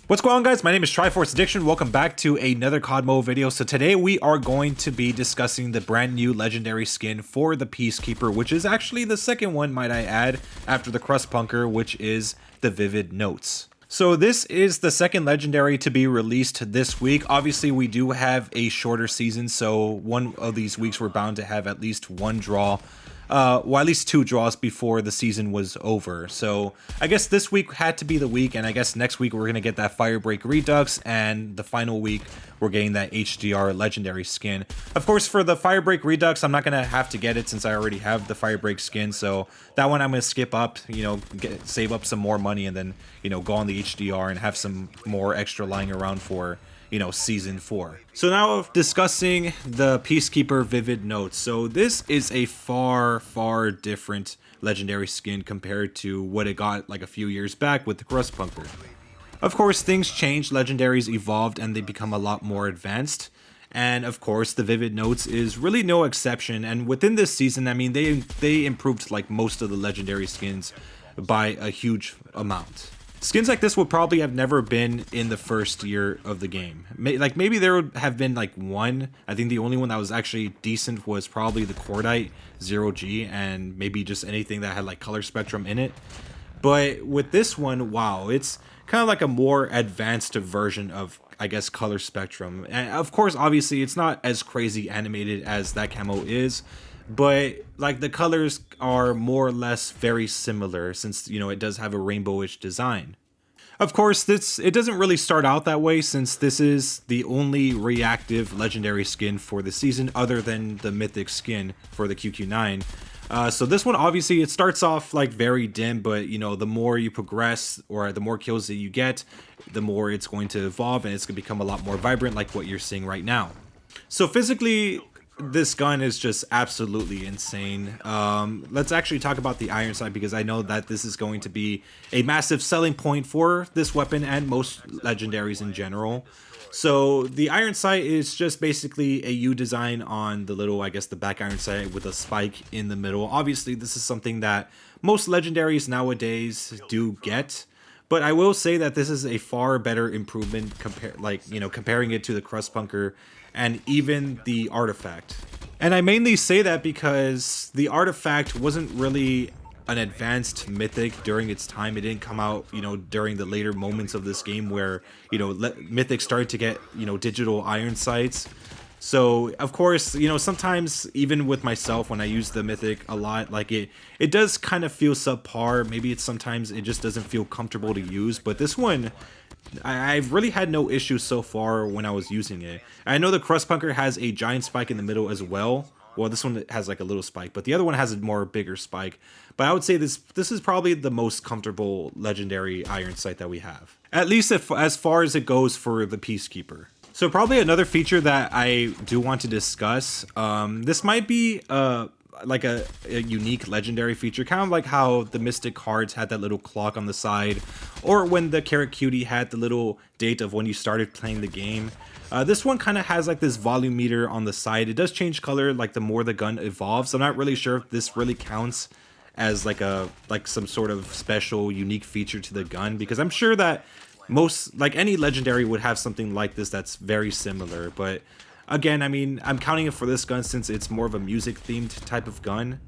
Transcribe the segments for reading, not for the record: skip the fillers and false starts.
What's going on, guys? My name is Triforce Addiction. Welcome back to another COD mode video. So today we are going to be discussing the brand new legendary skin for the Peacekeeper, which is actually the second one, might I add, after the Crust Punker, which is the Vivid Notes. So this is the second legendary to be released this week. Obviously, we do have a shorter season, so one of these weeks we're bound to have at least one draw. Well, at least two draws before the season was over. So I guess this week had to be the week, and I guess next week we're gonna get that Firebreak Redux, and the final week we're getting that HDR legendary skin. Of course, for the Firebreak Redux, I'm not gonna have to get it since I already have the Firebreak skin. So that one I'm gonna skip up, save up some more money, and then go on the HDR and have some more extra lying around for season 4. So now discussing the Peacekeeper Vivid Notes. So this is a far different legendary skin compared to what it got like a few years back with the Crust Punker. Of course, things changed, legendaries evolved, and they become a lot more advanced. And of course, the Vivid Notes is really no exception. And within this season, I mean, they improved like most of the legendary skins by a huge amount. Skins like this would probably have never been in the first year of the game. Maybe there would have been like one. I think the only one that was actually decent was probably the Cordite 0G, and maybe just anything that had like color spectrum in it. But with this one, wow, it's kind of like a more advanced version of, I guess, color spectrum. And of course, obviously, it's not as crazy animated as that camo is, but like the colors are more or less very similar since it does have a rainbowish design. Of course, it doesn't really start out that way since this is the only reactive legendary skin for the season other than the mythic skin for the QQ9. So this one, obviously, it starts off like very dim, but the more you progress or the more kills that you get, the more it's going to evolve and it's going to become a lot more vibrant like what you're seeing right now. So physically, this gun is just absolutely insane. Let's actually talk about the iron sight because I know that this is going to be a massive selling point for this weapon and most legendaries in general. So the iron sight is just basically a U design on the little, I guess, the back iron sight with a spike in the middle. Obviously, this is something that most legendaries nowadays do get. But I will say that this is a far better improvement comparing it to the Crust Punker and even the Artifact. And I mainly say that because the Artifact wasn't really an advanced mythic during its time. It didn't come out, during the later moments of this game where, mythics started to get, digital iron sights. So, of course, sometimes even with myself when I use the mythic a lot, like it does kind of feel subpar. Maybe sometimes it just doesn't feel comfortable to use, but this one, I've really had no issues so far when I was using it. I know the Crust Punker has a giant spike in the middle as well. Well, this one has like a little spike, but the other one has a more bigger spike. But I would say this is probably the most comfortable legendary iron sight that we have. At least as far as it goes for the Peacekeeper. So probably another feature that I do want to discuss, this might be like a unique legendary feature, kind of like how the Mystic cards had that little clock on the side, or when the Carrot Cutie had the little date of when you started playing the game. This one kind of has like this volume meter on the side. It does change color like the more the gun evolves. I'm not really sure if this really counts as like some sort of special unique feature to the gun, because I'm sure that any legendary would have something like this that's very similar. But again, I mean, I'm counting it for this gun since it's more of a music themed type of gun.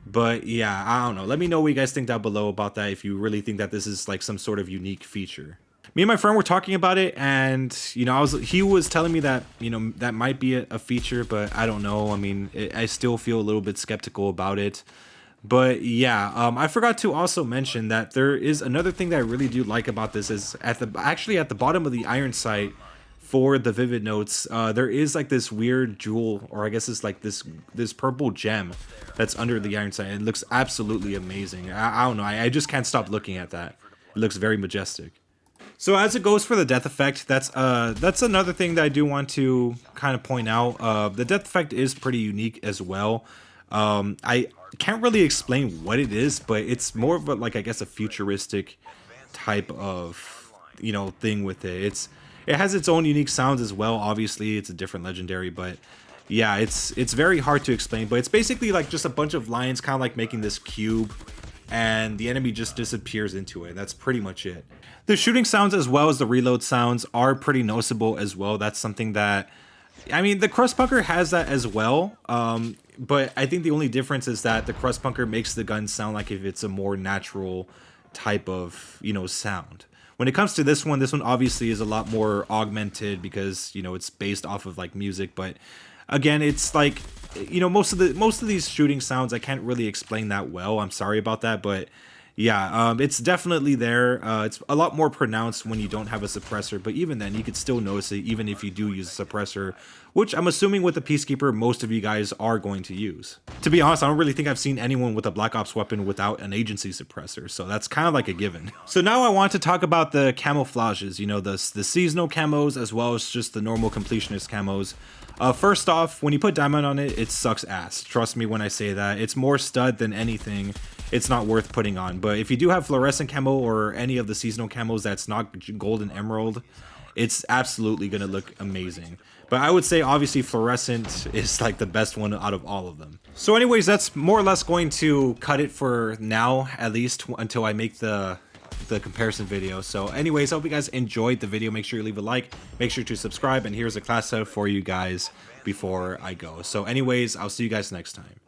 But yeah, I don't know. Let me know what you guys think down below about that, if you really think that this is like some sort of unique feature. Me and my friend were talking about it, and he was telling me that that might be a feature, but I don't know. I mean, I still feel a little bit skeptical about it. But yeah, I forgot to also mention that there is another thing that I really do like about this is at the bottom of the iron sight for the Vivid Notes, there is like this weird jewel, or I guess it's like this purple gem that's under the iron sight. It looks absolutely amazing. I don't know. I just can't stop looking at that. It looks very majestic. So as it goes for the death effect, that's another thing that I do want to kind of point out. The death effect is pretty unique as well. I can't really explain what it is, but it's more of I guess a futuristic type of thing with it. It has its own unique sounds as well. Obviously, it's a different legendary, but yeah, it's very hard to explain. But it's basically like just a bunch of lines kind of like making this cube and the enemy just disappears into it. That's pretty much it. The shooting sounds as well as the reload sounds are pretty noticeable as well. That's something that, I mean, the Crustpunker has that as well, but I think the only difference is that the Crustpunker makes the gun sound like if it's a more natural type of, you know, sound. When it comes to this one obviously is a lot more augmented because, you know, it's based off of like music, but again, it's like, you know, most of these shooting sounds I can't really explain that well. I'm sorry about that, but yeah, it's definitely there. It's a lot more pronounced when you don't have a suppressor, but even then, you could still notice it even if you do use a suppressor, which I'm assuming with the Peacekeeper, most of you guys are going to use. To be honest, I don't really think I've seen anyone with a Black Ops weapon without an agency suppressor, so that's kind of like a given. So now I want to talk about the camouflages, you know, the seasonal camos as well as just the normal completionist camos. First off, when you put diamond on it, it sucks ass. Trust me when I say that. It's more stud than anything. It's not worth putting on. But if you do have fluorescent camo or any of the seasonal camos that's not gold and emerald, it's absolutely going to look amazing. But I would say obviously fluorescent is like the best one out of all of them. So anyways, that's more or less going to cut it for now, at least until I make the comparison video. So anyways, I hope you guys enjoyed the video. Make sure you leave a like, make sure to subscribe, and here's a class setup for you guys before I go. So anyways, I'll see you guys next time.